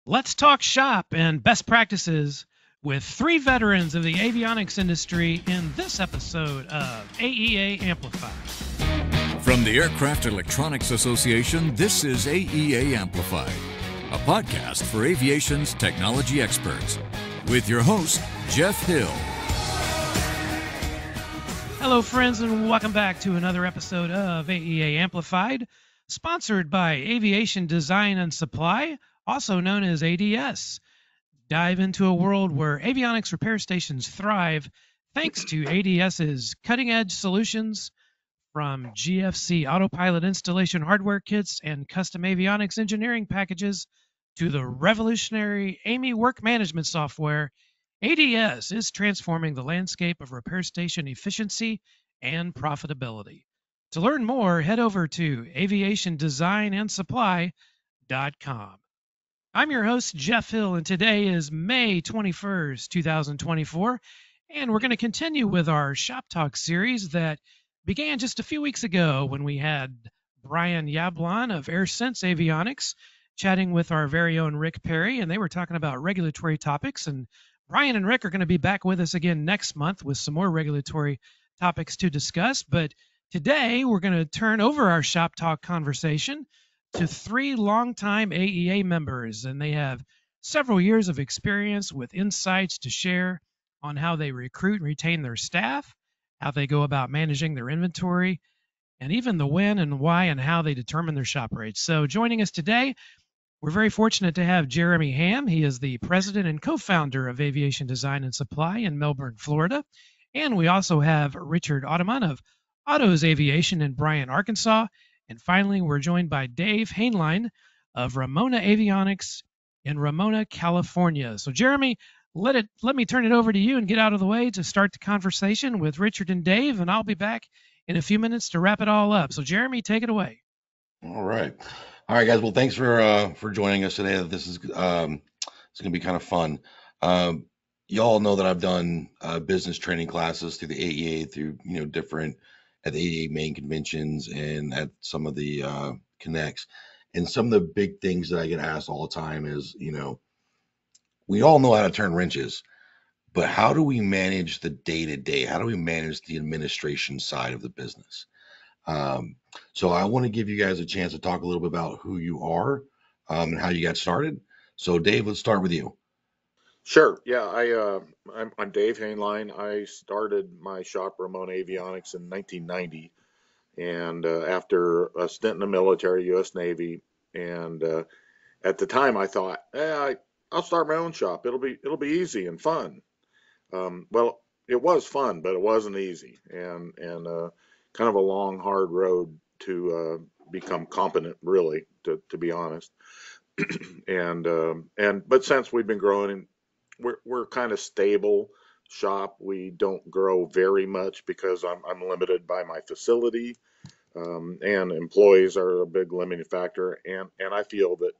Let's talk shop and best practices with three veterans of the avionics industry in this episode of AEA Amplified. From the Aircraft Electronics Association, this is AEA Amplified, a podcast for aviation's technology experts, with your host, Jeff Hill. Hello, friends, and welcome back to another episode of AEA Amplified, sponsored by Aviation Design and Supply, also known as ADS. Dive into a world where avionics repair stations thrive thanks to ADS's cutting-edge solutions, from GFC autopilot installation hardware kits and custom avionics engineering packages to the revolutionary AMI work management software. ADS is transforming the landscape of repair station efficiency and profitability. To learn more, head over to aviationdesignandsupply.com. I'm your host, Jeff Hill, and today is May 21st, 2024, and we're going to continue with our Shop Talk series that began just a few weeks ago when we had Brian Yablon of AirSense Avionics chatting with our very own Rick Perry, and they were talking about regulatory topics. And Brian and Rick are going to be back with us again next month with some more regulatory topics to discuss. But today we're going to turn over our Shop Talk conversation to three longtime AEA members, and they have several years of experience with insights to share on how they recruit and retain their staff, how they go about managing their inventory, and even the when and why and how they determine their shop rates. So joining us today, we're very fortunate to have Jaramey Ham. He is the president and co-founder of Aviation Design and Supply in Melbourne, Florida. And we also have Richard Authement of Autos Aviation in Bryan, Arkansas. And finally, we're joined by Dave Hainline of Ramona Avionics in Ramona, California. So Jaramey, let me turn it over to you and get out of the way to start the conversation with Richard and Dave, and I'll be back in a few minutes to wrap it all up. So Jaramey, take it away. All right, guys. Well, thanks for joining us today. This is it's going to be kind of fun. Y'all know that I've done business training classes through the AEA, through different at the AEA main conventions and at some of the connects. And some of the big things that I get asked all the time is, we all know how to turn wrenches, but how do we manage the day-to-day? How do we manage the administration side of the business? So I want to give you guys a chance to talk a little bit about who you are and how you got started. So Dave, let's start with you. Sure. Yeah, I'm Dave Hainline. I started my shop, Ramona Avionics, in 1990, and after a stint in the military, U.S. Navy, and at the time I thought, I'll start my own shop. It'll be easy and fun. Well, it was fun, but it wasn't easy, and kind of a long, hard road to become competent, really, to be honest. But since we've been growing, we're kind of stable shop. We don't grow very much because I'm limited by my facility, and employees are a big limiting factor. And I feel that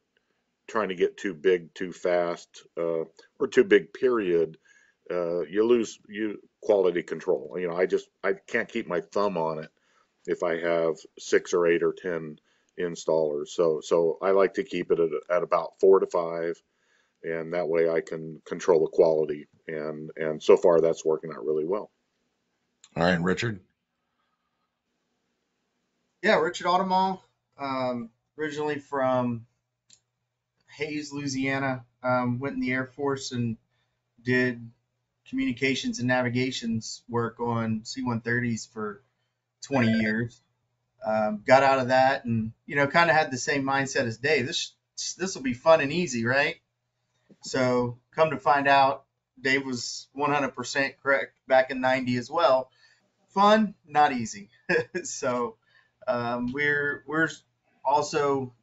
trying to get too big too fast, or too big, period, you lose quality control. I can't keep my thumb on it if I have 6 or 8 or 10 installers. So I like to keep it at about 4 to 5. And that way I can control the quality. And so far that's working out really well. All right, Richard. Yeah, Richard Authement, originally from Hayes, Louisiana. Went in the Air Force and did communications and navigations work on C-130s for 20 years. Got out of that and, kind of had the same mindset as Dave. This will be fun and easy, right? So come to find out, Dave was 100% correct back in 90 as well. Fun, not easy. So we're also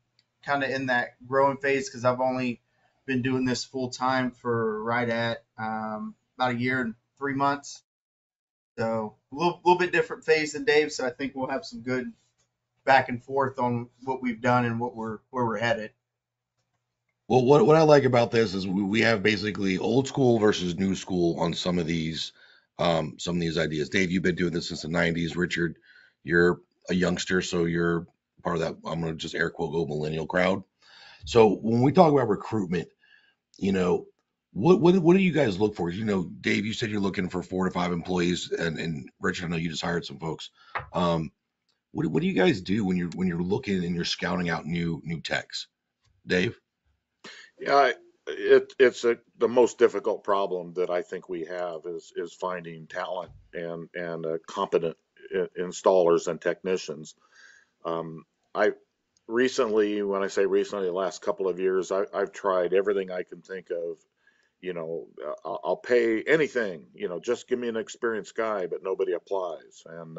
kind of in that growing phase because I've only been doing this full time for right at about a year and 3 months. So a little bit different phase than Dave. So I think we'll have some good back and forth on what we've done and where we're headed. Well, what I like about this is we have basically old school versus new school on some of these ideas. Dave, you've been doing this since the 90s. Richard, you're a youngster, so you're part of that, I'm going to just air quote, go millennial crowd. So when we talk about recruitment, you know, what do you guys look for? You know, Dave, you said you're looking for 4 to 5 employees, and Richard, I know you just hired some folks. Um, what do you guys do when you're looking and you're scouting out new techs? Dave? Yeah, it's the most difficult problem that I think we have is finding talent and competent installers and technicians. I recently, when I say recently, the last couple of years, I've tried everything I can think of. I'll pay anything, just give me an experienced guy, but nobody applies. And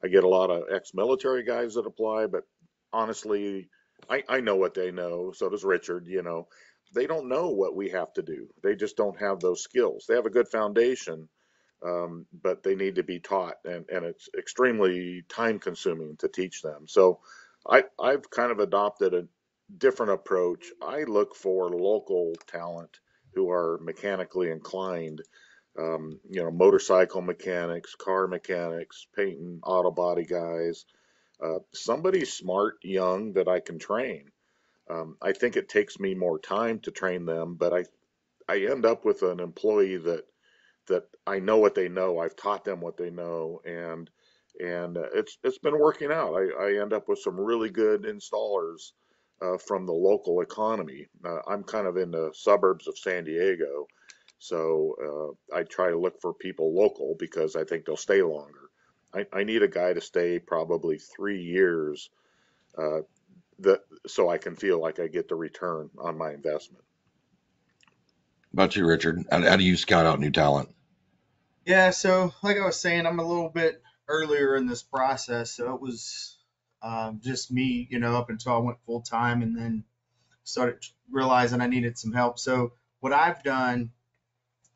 I get a lot of ex-military guys that apply, but honestly, I know what they know. So does Richard, they don't know what we have to do. They just don't have those skills. They have a good foundation, but they need to be taught, and it's extremely time consuming to teach them. So I've kind of adopted a different approach. I look for local talent who are mechanically inclined, motorcycle mechanics, car mechanics, painting, auto body guys, somebody smart, young that I can train. I think it takes me more time to train them, but I end up with an employee that I know what they know. I've taught them what they know, and it's been working out. I end up with some really good installers from the local economy. I'm kind of in the suburbs of San Diego, so I try to look for people local because I think they'll stay longer. I need a guy to stay probably 3 years, uh, so I can feel like I get the return on my investment. About you, Richard? How do you scout out new talent? Yeah, so like I was saying, I'm a little bit earlier in this process, so it was just me, up until I went full time, and then started realizing I needed some help. So what I've done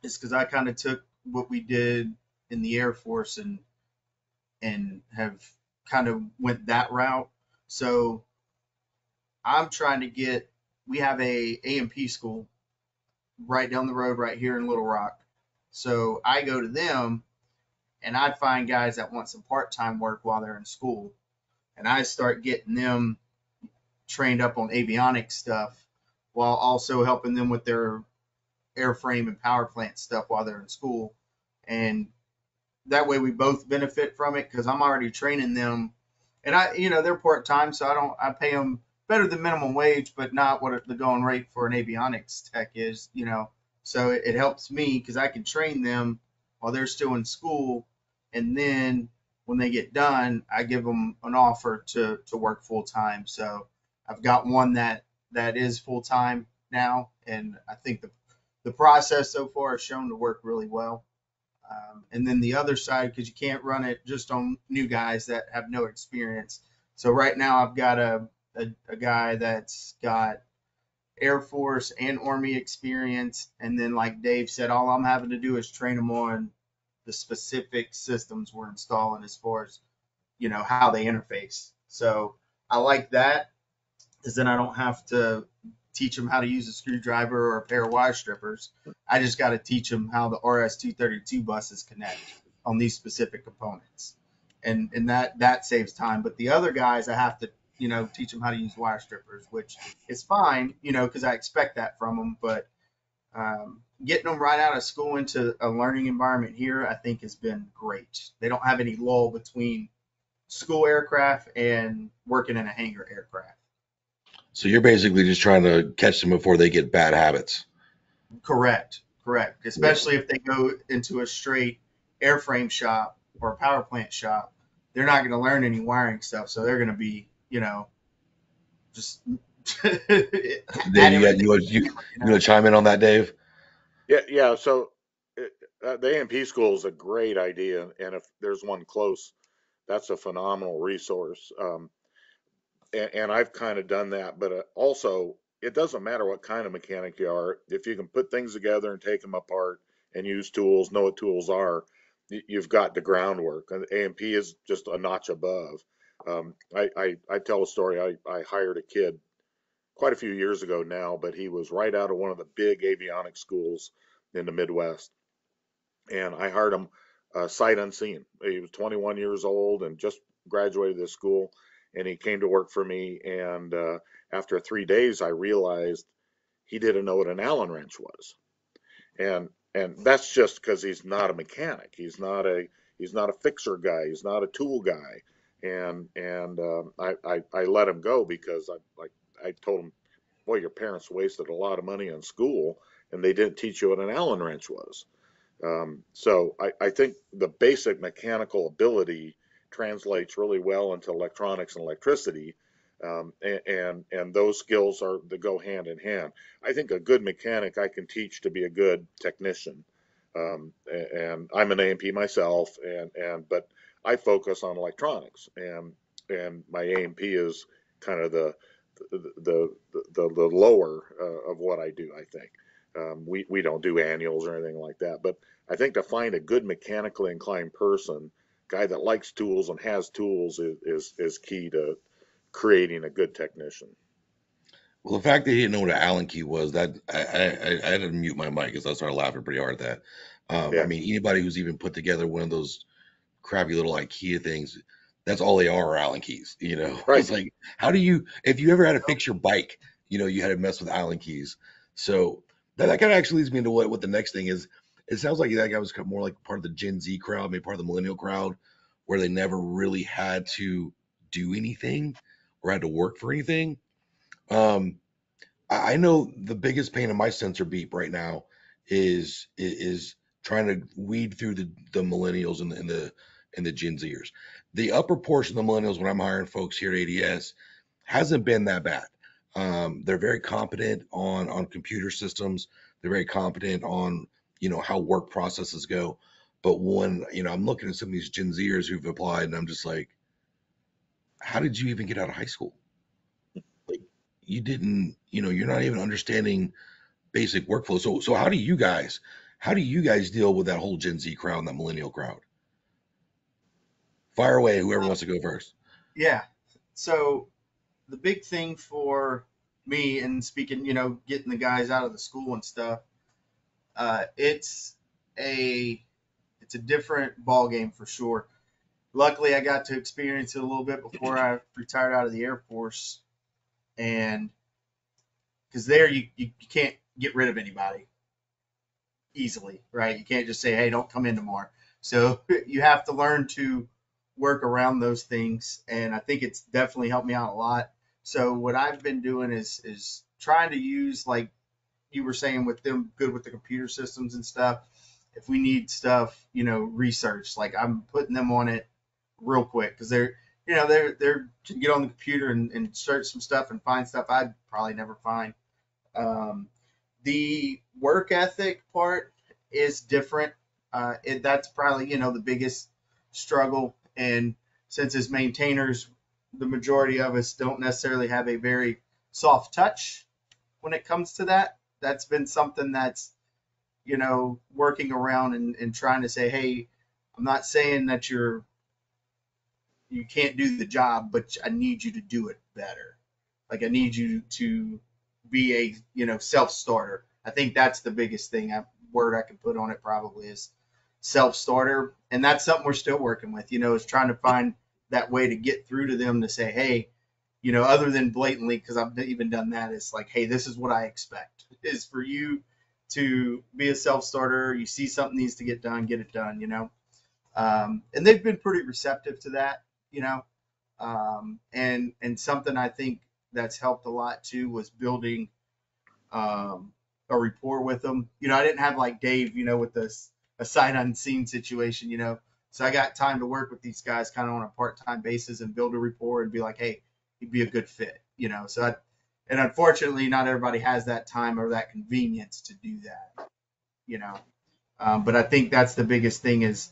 is because I kind of took what we did in the Air Force and have kind of went that route. So I'm trying to get. We have a A&P school right down the road, right here in Little Rock. So I go to them and I find guys that want some part-time work while they're in school, and I start getting them trained up on avionics stuff while also helping them with their airframe and power plant stuff while they're in school. And that way we both benefit from it because I'm already training them, and they're part-time, so I pay them better than minimum wage, but not what the going rate for an avionics tech is. So it helps me because I can train them while they're still in school, and then when they get done, I give them an offer to work full time. So I've got one that is full time now, and I think the process so far has shown to work really well. And then the other side, because you can't run it just on new guys that have no experience. So right now I've got a guy that's got Air Force and Army experience, and then like Dave said, all I'm having to do is train them on the specific systems we're installing as far as how they interface. So I like that because then I don't have to teach them how to use a screwdriver or a pair of wire strippers. I just got to teach them how the RS-232 buses connect on these specific components, and that saves time. But the other guys, I have to teach them how to use wire strippers, which is fine, because I expect that from them. But getting them right out of school into a learning environment here, I think has been great. They don't have any lull between school aircraft and working in a hangar aircraft. So you're basically just trying to catch them before they get bad habits. Correct. Especially if they go into a straight airframe shop or a power plant shop, they're not going to learn any wiring stuff. So they're going to be, just. Dave, you want to chime in on that, Dave? Yeah. So the A&P school is a great idea, and if there's one close, that's a phenomenal resource. And I've kind of done that, but also it doesn't matter what kind of mechanic you are. If you can put things together and take them apart and use tools, know what tools are, you've got the groundwork. And A&P is just a notch above. I tell a story. I hired a kid quite a few years ago now, but he was right out of one of the big avionics schools in the Midwest, and I hired him sight unseen. He was 21 years old and just graduated this school, and he came to work for me. And after 3 days, I realized he didn't know what an Allen wrench was. And that's just because he's not a mechanic. He's not a fixer guy. He's not a tool guy. I let him go because I told him, boy, your parents wasted a lot of money on school and they didn't teach you what an Allen wrench was. So I think the basic mechanical ability translates really well into electronics and electricity. And those skills are that go hand in hand. I think a good mechanic I can teach to be a good technician. And I'm an A&P myself, but I focus on electronics, and my A&P is kind of the lower of what I do. I think we don't do annuals or anything like that, but I think to find a good mechanically inclined person, guy that likes tools and has tools, is key to creating a good technician. Well, the fact that he didn't know what an Allen key was, that I had to mute my mic because I started laughing pretty hard at that. I Yeah, mean, anybody who's even put together one of those crappy little IKEA things, that's all they are Allen keys. right. It's like, how do you, if you ever had to fix your bike, you had to mess with Allen keys. So that kind of actually leads me into what the next thing is. It sounds like that guy was more like part of the Gen Z crowd, maybe part of the millennial crowd, where they never really had to do anything or had to work for anything. I know the biggest pain in my sensor beep right now is trying to weed through the millennials and the Gen Zers. The upper portion of the millennials, when I'm hiring folks here at ADS, hasn't been that bad. They're very competent on computer systems. They're very competent on how work processes go. But when I'm looking at some of these Gen Zers who've applied, and I'm just like, how did you even get out of high school? Like, you didn't, you're not even understanding basic workflow. So how do you guys deal with that whole Gen Z crowd and that millennial crowd? Fire away, whoever wants to go first. Yeah. So the big thing for me, and speaking, getting the guys out of the school and stuff, it's a different ball game for sure. Luckily, I got to experience it a little bit before I retired out of the Air Force, and because there you can't get rid of anybody easily, right? You can't just say, hey, don't come in tomorrow. So you have to learn to work around those things, and I think it's definitely helped me out a lot. So what I've been doing is trying to use, like you were saying, with them good with the computer systems and stuff. If we need stuff, research, like I'm putting them on it real quick because they're to get on the computer and search some stuff and find stuff I'd probably never find. The work ethic part is different. That's probably the biggest struggle. And since as maintainers, the majority of us don't necessarily have a very soft touch when it comes to that. That's been something that's working around and trying to say, hey, I'm not saying that you can't do the job, but I need you to do it better. Like, I need you to be a self-starter. I think that's the biggest thing. Word I can put on it probably is self-starter, and that's something we're still working with. Is trying to find that way to get through to them to say, hey, other than blatantly, because I've even done that, it's like, hey, this is what I expect is for you to be a self-starter. You see something needs to get done, get it done. And they've been pretty receptive to that. And something I think that's helped a lot too was building a rapport with them. I didn't have like Dave, with a sight unseen situation, so I got time to work with these guys kind of on a part-time basis and build a rapport and be like, hey, he'd be a good fit, so and unfortunately not everybody has that time or that convenience to do that, but I think that's the biggest thing is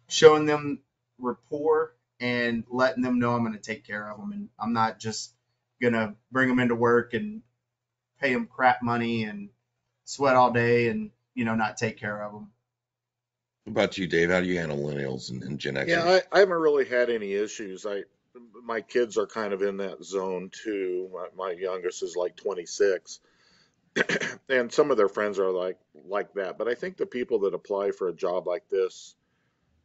showing them rapport and letting them know I'm going to take care of them. And I'm not just going to bring them into work and pay them crap money and sweat all day and, not take care of them. What about you, Dave? How do you handle millennials and Gen Xers? Yeah, I haven't really had any issues. My kids are kind of in that zone too. My youngest is like 26, and some of their friends are like that. But I think the people that apply for a job like this,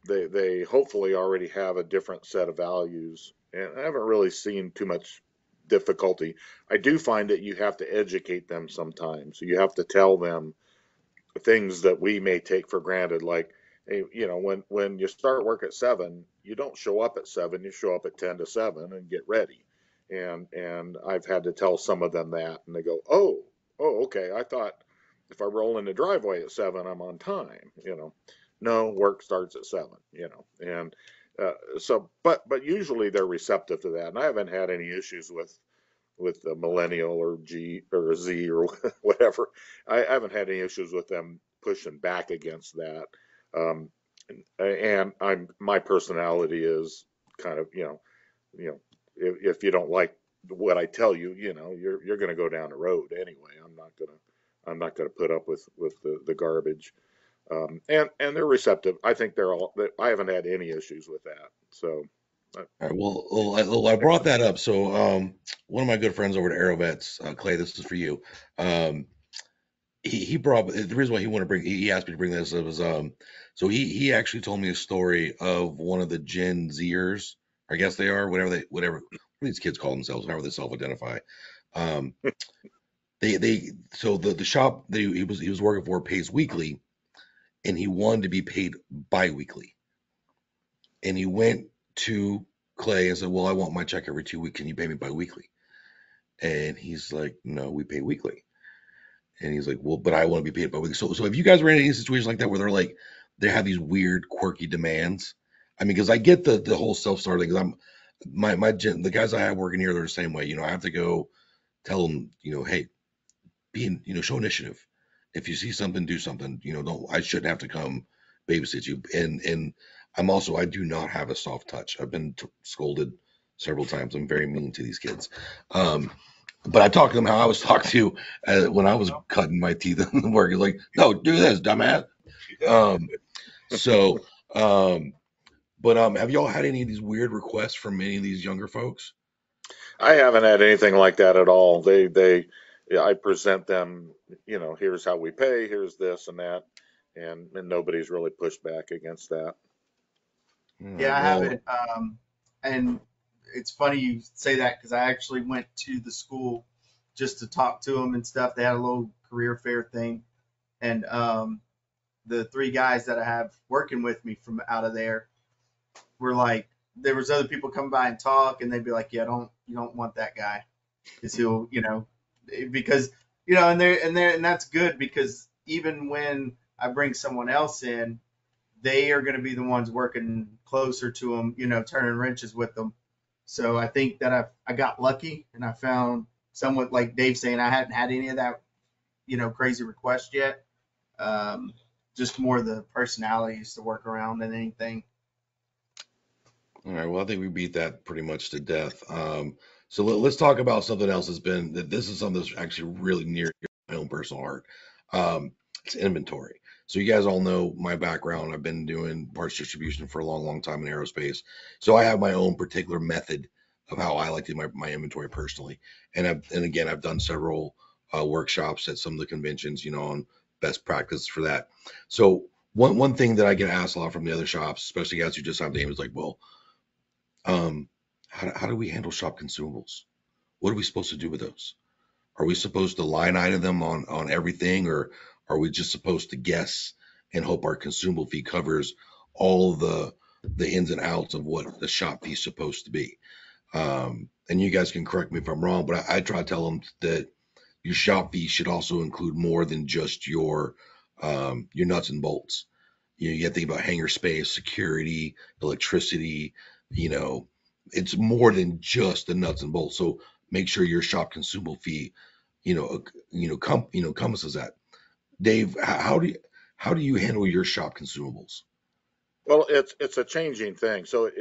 they hopefully already have a different set of values, and I haven't really seen too much difficulty. I do find that you have to educate them sometimes. You have to tell them things that we may take for granted, like, hey, when you start work at 7, you don't show up at 7, you show up at 10 to 7 and get ready. And I've had to tell some of them that, and they go, oh, okay, I thought if I roll in the driveway at 7, I'm on time. No, work starts at 7. And but usually they're receptive to that, and I haven't had any issues with a millennial or G or a Z or whatever. I haven't had any issues with them pushing back against that. Um, and my personality is kind of, if you don't like what I tell you, you're going to go down the road anyway. I'm not gonna put up with the garbage. And they're receptive. I think I haven't had any issues with that. So. All right. Well, I brought that up. So, one of my good friends over at Aerovets, Clay, this is for you. Um, he brought the reason why he asked me to bring this up was so he actually told me a story of one of the Gen Zers, I guess they are, whatever these kids call themselves, however they self-identify. Um, so the shop that he was working for pays weekly, and he wanted to be paid bi-weekly, and he went to Clay and said, "Well, I want my check every 2 weeks. Can you pay me bi-weekly?" And he's like, "No, we pay weekly." And he's like, "Well, but I want to be paid bi-weekly." So have you guys ran into any situations like that where they have these weird, quirky demands? I mean, because I get the whole self-starter thing. Because the guys I have working here, they're the same way. I have to go tell them, hey, show initiative. If you see something, do something. I shouldn't have to come babysit you. And I do not have a soft touch. I've been scolded several times. I'm very mean to these kids. But I talked to them how I was talked to when I was cutting my teeth in work. It's like, no, do this, dumbass. Um, so, but have y'all had any of these weird requests from any of these younger folks? I haven't had anything like that at all. Yeah, I present them, here's how we pay, here's this and that, and nobody's really pushed back against that. All right, Yeah, I well, haven't. And it's funny you say that because I actually went to the school just to talk to them and stuff. They had a little career fair thing, and the three guys that I have working with me from out of there were like, there was other people come by and talk, and they'd be like, "Yeah, you don't want that guy, because he'll, because and that's good because even when I bring someone else in, they are going to be the ones working closer to them, turning wrenches with them. So I think that I got lucky and I found someone like Dave saying I hadn't had any of that, crazy request yet. Just more the personalities to work around than anything. all right. Well, I think we beat that pretty much to death. So let's talk about something else this is something that's actually really near my own personal heart. It's inventory. So you guys all know my background. I've been doing parts distribution for a long, long time in aerospace. So I have my own particular method of how I like to do my inventory personally. And again, I've done several workshops at some of the conventions, on best practice for that. So one thing that I get asked a lot from the other shops, especially guys who just have names, is like, well, um, how do we handle shop consumables? What are we supposed to do with those? Are we supposed to line item them on everything, or are we just supposed to guess and hope our consumable fee covers all the ins and outs of what the shop fee is supposed to be? And you guys can correct me if I'm wrong, but I try to tell them that your shop fee should also include more than just your nuts and bolts. You got to think about hangar space, security, electricity. It's more than just the nuts and bolts. So make sure your shop consumable fee, encompasses that. Dave, how do you handle your shop consumables? Well, it's a changing thing. So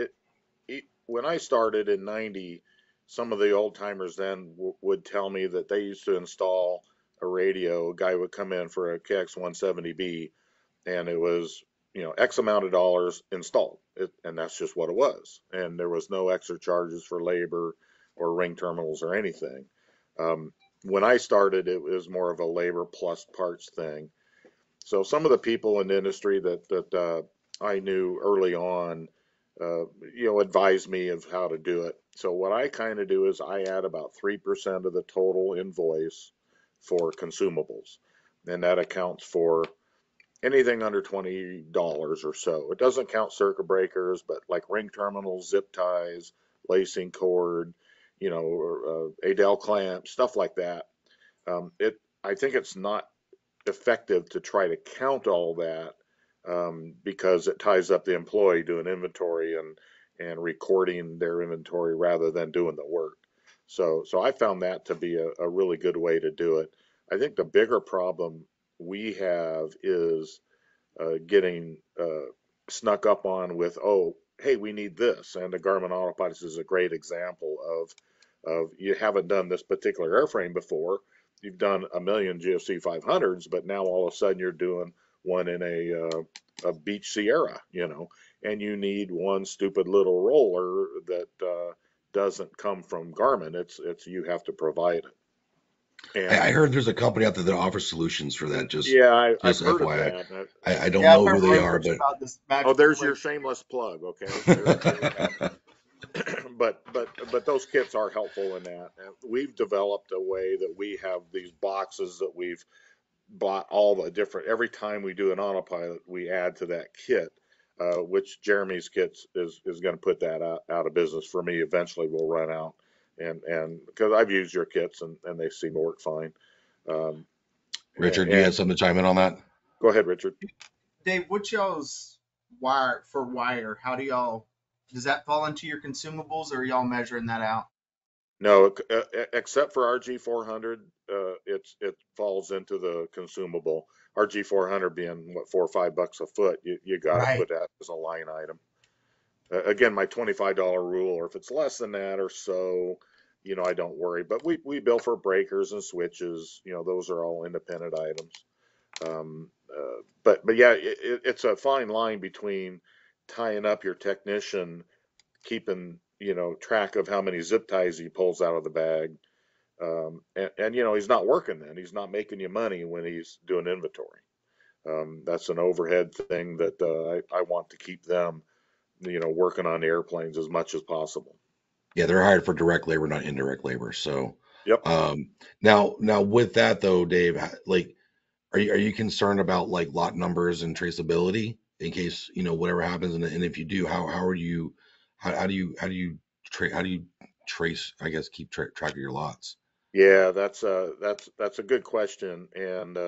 when I started in '90, some of the old timers then would tell me that they used to install a radio. A guy would come in for a KX170B, and it was X amount of dollars installed, and that's just what it was. And there was no extra charges for labor or ring terminals or anything. When I started, it was more of a labor plus parts thing. So some of the people in the industry that I knew early on, advise me of how to do it. So what I kind of do is I add about 3% of the total invoice for consumables, and that accounts for anything under $20 or so. It doesn't count circuit breakers, but like ring terminals, zip ties, lacing cord, Adel clamps, stuff like that. I think it's not effective to try to count all that, because it ties up the employee doing inventory and recording their inventory rather than doing the work. So I found that to be a really good way to do it. I think the bigger problem we have is getting snuck up on with, oh, hey, we need this. And the Garmin Autopilot is a great example of you haven't done this particular airframe before. You've done a million GFC 500s, but now all of a sudden you're doing one in a Beach Sierra, and you need one stupid little roller that doesn't come from Garmin. It's you have to provide it. And I heard there's a company out there that offers solutions for that. Just I've heard of FYI. that. I don't Yeah, know I've who heard they are, rumors but about this Oh, magical there's your clip. shameless plug, okay? But those kits are helpful in that. And we've developed a way that we have these boxes that we've bought all the different. Every time we do an autopilot, we add to that kit, which Jaramey's kits is going to put that out of business for me. Eventually, we'll run out, and because I've used your kits and they seem to work fine. Richard, do you have something to chime in on that? Go ahead, Richard. Dave, what's y'all's wire? How does that fall into your consumables, or are y'all measuring that out? No, except for RG400, it falls into the consumable. RG400 being what, $4 or $5 a foot, you got to Right. put that as a line item. Again, my $25 rule, or if it's less than that or so, I don't worry. But we bill for breakers and switches. Those are all independent items. But yeah, it's a fine line between tying up your technician, keeping track of how many zip ties he pulls out of the bag, and he's not working then. He's not making you money when he's doing inventory. That's an overhead thing that I want to keep them working on airplanes as much as possible. Yeah, they're hired for direct labor, not indirect labor. So, Yep. now with that though, Dave, like, are you concerned about like lot numbers and traceability in case whatever happens, and if you do, how do you trace? I guess keep track of your lots. Yeah, that's a good question, and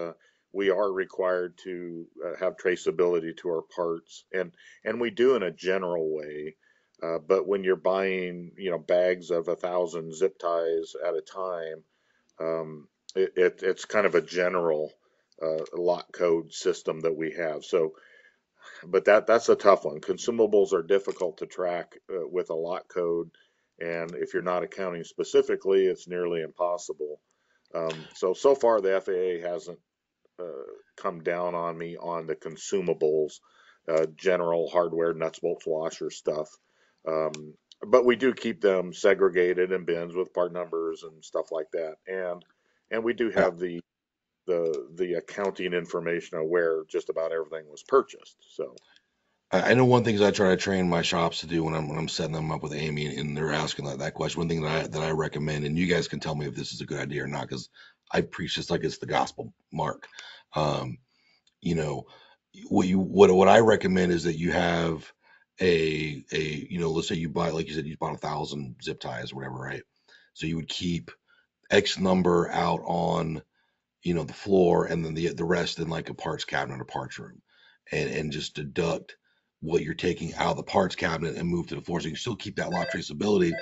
we are required to have traceability to our parts, and we do in a general way. But when you're buying, bags of 1,000 zip ties at a time, it's kind of a general lot code system that we have. So, but that's a tough one. Consumables are difficult to track with a lot code, and if you're not accounting specifically, it's nearly impossible. So far the FAA hasn't come down on me on the consumables, general hardware, nuts, bolts, washer stuff. But we do keep them segregated in bins with part numbers and stuff like that, and we do have the accounting information of where just about everything was purchased. So. I know one thing is I try to train my shops to do when I'm setting them up with Amy, and they're asking that question. One thing that I recommend, and you guys can tell me if this is a good idea or not, because I preach this like it's the gospel, Mark. What I recommend is that you have a let's say you buy, like you said, you bought 1,000 zip ties or whatever, right? So you would keep X number out on the floor, and then the rest in like a parts cabinet or parts room, and just deduct what you're taking out of the parts cabinet and move to the floor, so you can still keep that lot traceability.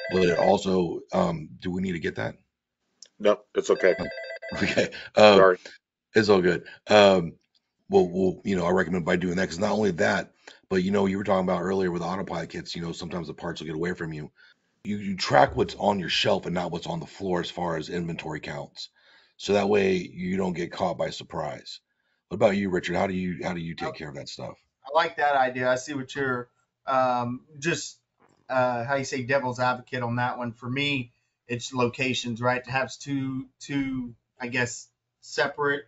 But it also, do we need to get that? No, it's okay. Okay, Sorry. it's all good. Well, I recommend by doing that, because not only that, but you were talking about earlier with autopilot kits, sometimes the parts will get away from you. You track what's on your shelf and not what's on the floor as far as inventory counts, so that way you don't get caught by surprise. What about you, Richard? How do you take care of that stuff? I like that idea. I see what you're just how you say devil's advocate on that one. For me, it's locations, right? To have two I guess separate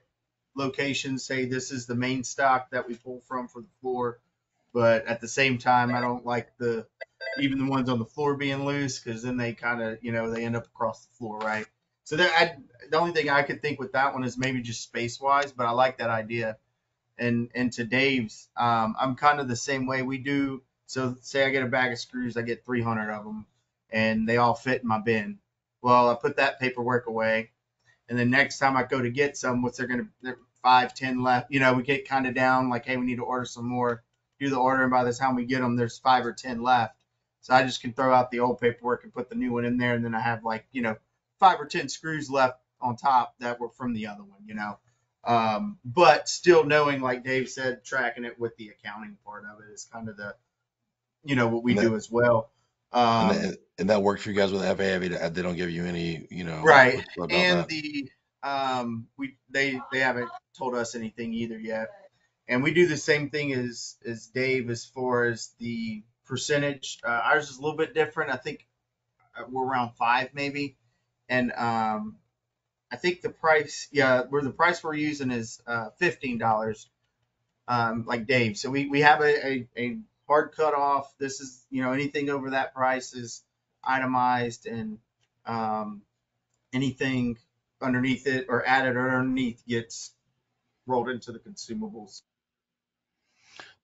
locations. Say this is the main stock that we pull from for the floor. but at the same time, I don't like even the ones on the floor being loose, because then they kind of, they end up across the floor, right? So the only thing I could think with that one is maybe just space wise, but I like that idea. And to Dave's, I'm kind of the same way. We do. So say I get a bag of screws, I get 300 of them, and they all fit in my bin. Well, I put that paperwork away, and then next time I go to get some, what's they're 5, 10 left. We get kind of down, like, hey, we need to order some more. Do the order, and by the time we get them, there's 5 or 10 left. So I just can throw out the old paperwork and put the new one in there, and then I have 5 or 10 screws left on top that were from the other one. But still knowing, like Dave said, tracking it with the accounting part of it is kind of the, what we do as well. And that works for you guys with FAA. They don't give you any, right. about And that. they haven't told us anything either yet. And we do the same thing as Dave as far as the percentage. Ours is a little bit different. I think we're around 5 maybe. And I think the price, the price we're using is $15, like Dave. So we have a hard cutoff. This is, anything over that price is itemized, and anything underneath it or added or underneath gets rolled into the consumables.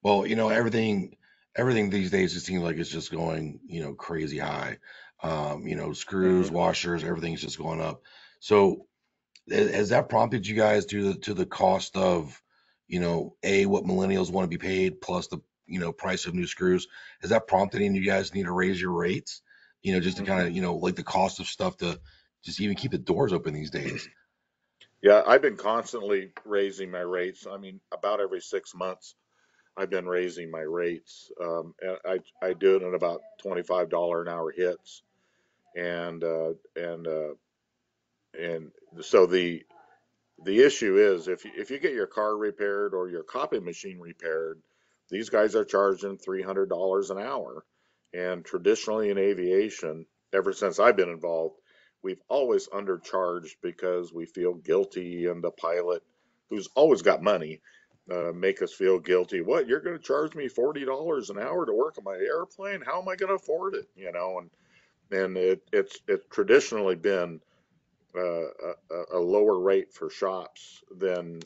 Well, everything these days, it seems like it's just going, crazy high. Screws, washers, everything's just going up. So has that prompted you guys to the cost of, what millennials want to be paid, plus the, price of new screws? Has that prompted any of you guys need to raise your rates, just to kind of, like the cost of stuff to just even keep the doors open these days? Yeah, I've been constantly raising my rates. I mean, about every 6 months, I've been raising my rates. And I do it in about $25 an hour hits, and so the issue is, if you get your car repaired or your copy machine repaired, these guys are charging $300 an hour. And traditionally in aviation, ever since I've been involved, we've always undercharged because we feel guilty, and the pilot, who's always got money, make us feel guilty. What, you're going to charge me $40 an hour to work on my airplane? How am I going to afford it? And it's traditionally been a lower rate for shops than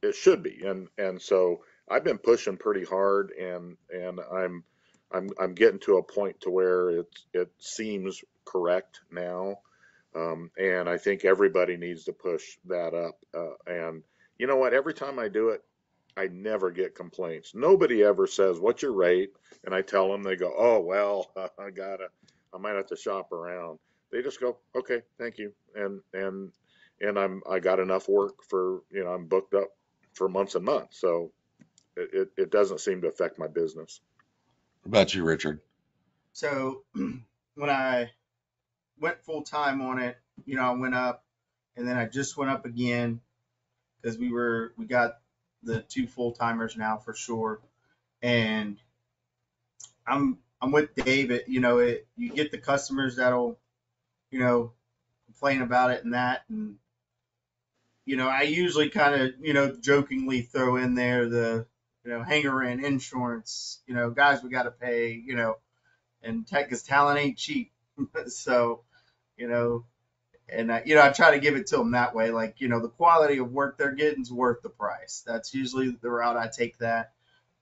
it should be, and so I've been pushing pretty hard, and I'm getting to a point to where it seems correct now, and I think everybody needs to push that up. And you know what? Every time I do it, I never get complaints. Nobody ever says, "What's your rate?" And I tell them, they go, "Oh well, I might have to shop around." They just go, "Okay, thank you," and I got enough work for, I'm booked up for months and months, so it doesn't seem to affect my business. What about you, Richard? So when I went full time on it, I went up, and then I just went up again because we got the 2 full timers now for sure, and I'm with David. You get the customers that'll, complain about it and that, and I usually kind of, jokingly throw in there the, hanger in insurance, guys, we got to pay, and tech, because talent ain't cheap. So, and I try to give it to them that way. Like, the quality of work they're getting is worth the price. That's usually the route I take that.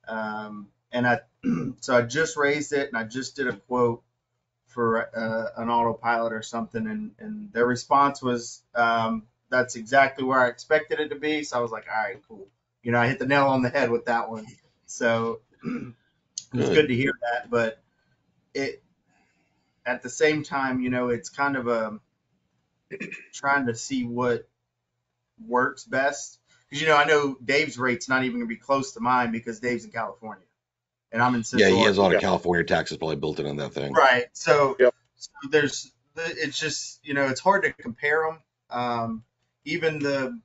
So I just raised it, and I just did a quote for an autopilot or something, and their response was, that's exactly where I expected it to be. So I was like, all right, cool. I hit the nail on the head with that one. So it was good to hear that. But at the same time, it's kind of trying to see what works best. Because, I know Dave's rate's not even going to be close to mine, because Dave's in California and I'm in Central. Yeah, he has a lot of California taxes probably built in on that thing. Right. So, yep. So it's just, it's hard to compare them. Even the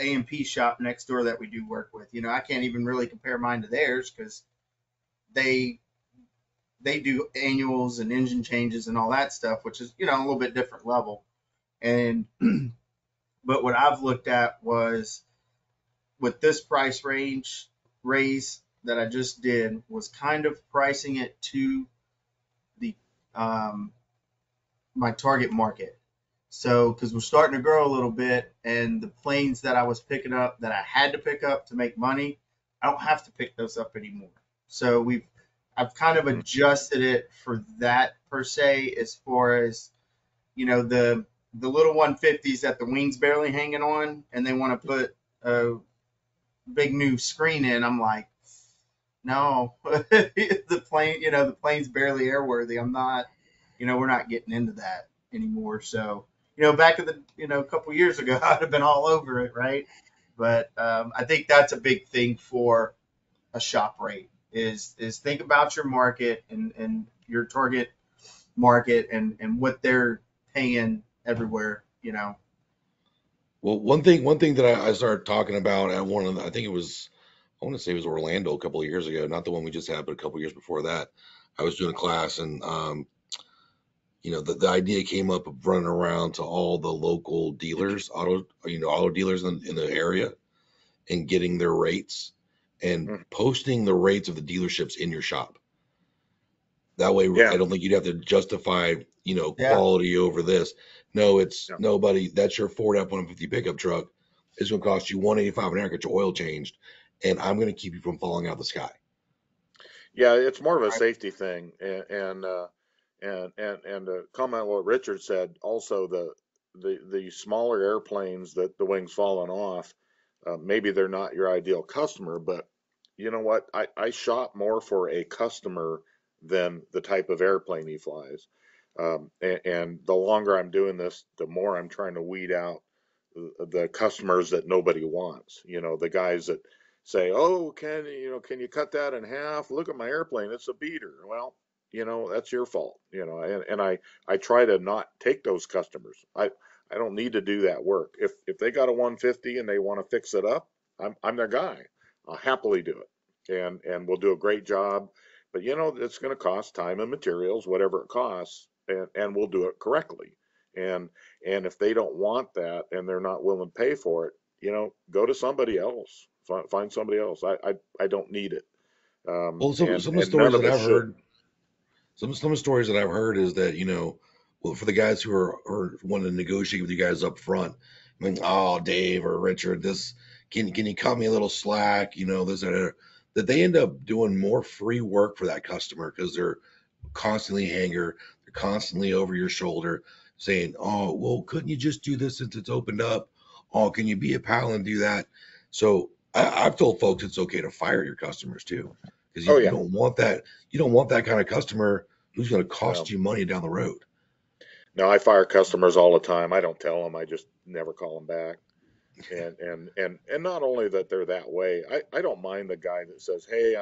A&P shop next door that we do work with, I can't even really compare mine to theirs, because they do annuals and engine changes and all that stuff, which is, a little bit different level. And, but what I've looked at was, with this price range raise, that I just did was kind of pricing it to the my target market. So, because we're starting to grow a little bit, and the planes that I was picking up that I had to pick up to make money, I don't have to pick those up anymore. So I've kind of adjusted it for that per se, as far as, the little 150s that the wings barely hanging on, and they want to put a big new screen in. I'm like, no, the plane's barely airworthy. I'm not, we're not getting into that anymore. So, back in a couple years ago, I'd have been all over it, right? But I think that's a big thing for a shop rate is think about your market and your target market and what they're paying everywhere, Well, one thing that I started talking about at one of the, I want to say it was Orlando a couple of years ago, not the one we just had, but a couple of years before that. I was doing a class, and the idea came up of running around to all the local dealers, auto dealers in the area, and getting their rates and posting the rates of the dealerships in your shop. That way, I don't think you'd have to justify, quality over this. No, it's nobody. That's your Ford F-150 pickup truck. It's going to cost you $185 an hour to get your oil changed, and I'm going to keep you from falling out of the sky. Yeah, it's more of a safety thing, and to comment on what Richard said, also the smaller airplanes that the wings falling off, maybe they're not your ideal customer, but you know what? I shop more for a customer than the type of airplane he flies. And the longer I'm doing this, the more I'm trying to weed out the customers that nobody wants. The guys that say, "Oh, can you cut that in half? Look at my airplane, it's a beater." Well, that's your fault. And I try to not take those customers. I don't need to do that work. If they got a 150 and they want to fix it up, I'm their guy. I'll happily do it, and we'll do a great job. But it's going to cost time and materials, whatever it costs, and we'll do it correctly. And if they don't want that and they're not willing to pay for it, go to somebody else. Find somebody else. I don't need it. Well, some of the stories that I've heard, some of the stories that I've heard is that well, for the guys who are wanting to negotiate with you guys up front, I mean, oh, Dave or Richard, this can you cut me a little slack? This that they end up doing more free work for that customer because they're constantly they're constantly over your shoulder saying, "Oh, well, couldn't you just do this since it's opened up? Oh, can you be a pal and do that?" So I've told folks it's okay to fire your customers too, because you don't want that. You don't want that kind of customer who's going to cost you money down the road. No, I fire customers all the time. I don't tell them. I just never call them back. And not only that they're that way, I don't mind the guy that says, "Hey,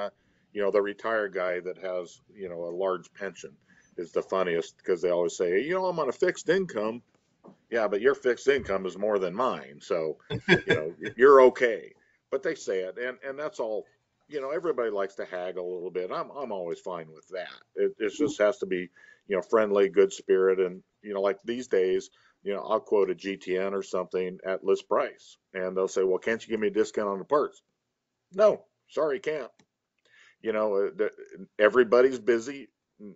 the retired guy that has a large pension is the funniest because they always say, hey, I'm on a fixed income." Yeah, but your fixed income is more than mine, so you're okay. But they say it, and that's all. Everybody likes to haggle a little bit. I'm always fine with that. It just has to be friendly, good spirit, and like these days. I'll quote a GTN or something at list price, and they'll say, "Well, can't you give me a discount on the parts?" No, sorry, can't. Everybody's busy.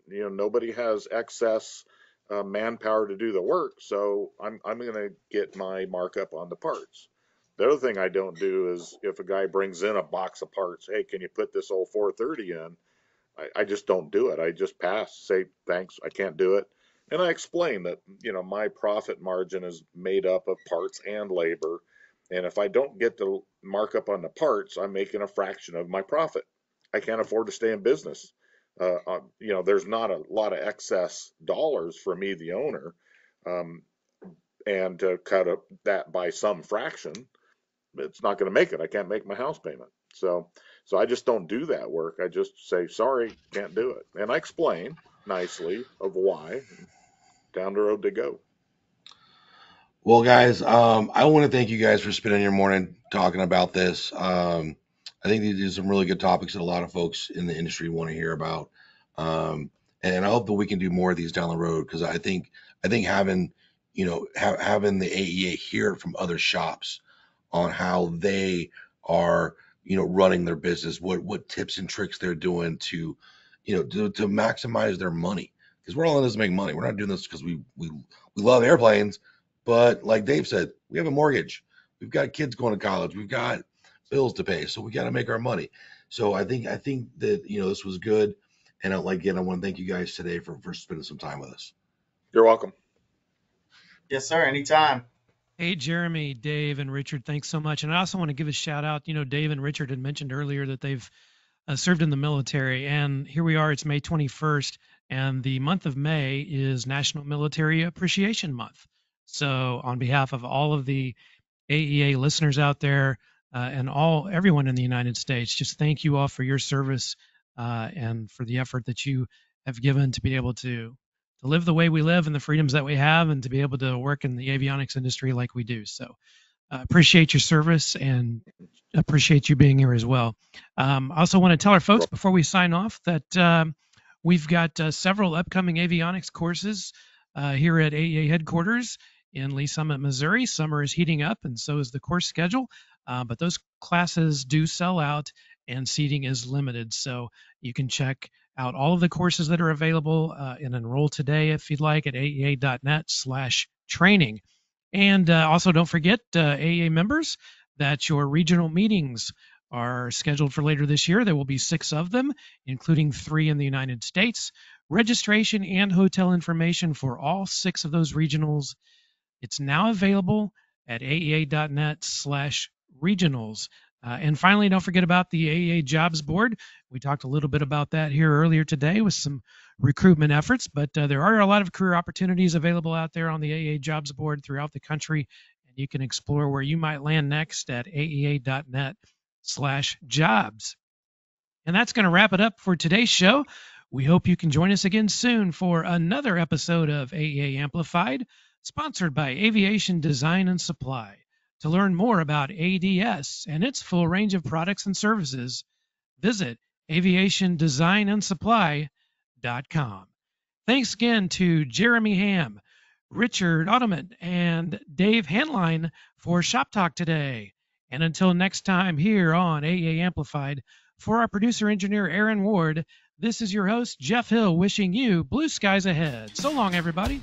Nobody has excess manpower to do the work, so I'm going to get my markup on the parts. The other thing I don't do is if a guy brings in a box of parts, "Hey, can you put this old 430 in?" I just don't do it. I just pass, say thanks, I can't do it. And I explain that, my profit margin is made up of parts and labor. And if I don't get the markup on the parts, I'm making a fraction of my profit. I can't afford to stay in business. There's not a lot of excess dollars for me, the owner. And to cut up that by some fraction, it's not going to make it. I can't make my house payment. So I just don't do that work. I just say, sorry, can't do it. And I explain nicely of why. Down the road they go. Well, guys, I want to thank you guys for spending your morning talking about this. I think these are some really good topics that a lot of folks in the industry want to hear about. And I hope that we can do more of these down the road, because I think having, having the AEA hear from other shops on how they are, running their business, what tips and tricks they're doing to, to maximize their money. Because we're all in this to make money. We're not doing this because we love airplanes, but like Dave said, we have a mortgage. We've got kids going to college. We've got bills to pay, so we got to make our money. So I think that this was good, and I want to thank you guys today for spending some time with us. You're welcome. Yes, sir. Anytime. Hey, Jeremy, Dave, and Richard, thanks so much. And I also want to give a shout out. Dave and Richard had mentioned earlier that they've served in the military, and here we are. It's May 21st, and the month of May is National Military Appreciation Month. So on behalf of all of the AEA listeners out there and everyone in the United States, just thank you all for your service and for the effort that you have given to be able to live the way we live and the freedoms that we have, and to be able to work in the avionics industry like we do. So appreciate your service and appreciate you being here as well. I also want to tell our folks before we sign off that we've got several upcoming avionics courses here at AEA headquarters in Lee Summit, Missouri. Summer is heating up, and so is the course schedule. But those classes do sell out, and seating is limited. So you can check out all of the courses that are available and enroll today if you'd like at aea.net/training. And also don't forget, AEA members, that your regional meetings are scheduled for later this year. There will be 6 of them, including 3 in the United States. Registration and hotel information for all 6 of those regionals, it's now available at aea.net/regionals. And finally, don't forget about the AEA Jobs Board. We talked a little bit about that here earlier today with some recruitment efforts, but there are a lot of career opportunities available out there on the AEA Jobs Board throughout the country, and you can explore where you might land next at aea.net/jobs. And that's going to wrap it up for today's show. We hope you can join us again soon for another episode of AEA Amplified, sponsored by Aviation Design and Supply. To learn more about ADS and its full range of products and services, visit aviationdesignandsupply.com. Thanks again to Jaramey Ham, Richard Authement, and Dave Hainline for Shop Talk today. And until next time here on AEA Amplified, for our producer engineer Aaron Ward, this is your host Jeff Hill wishing you blue skies ahead. So long, everybody.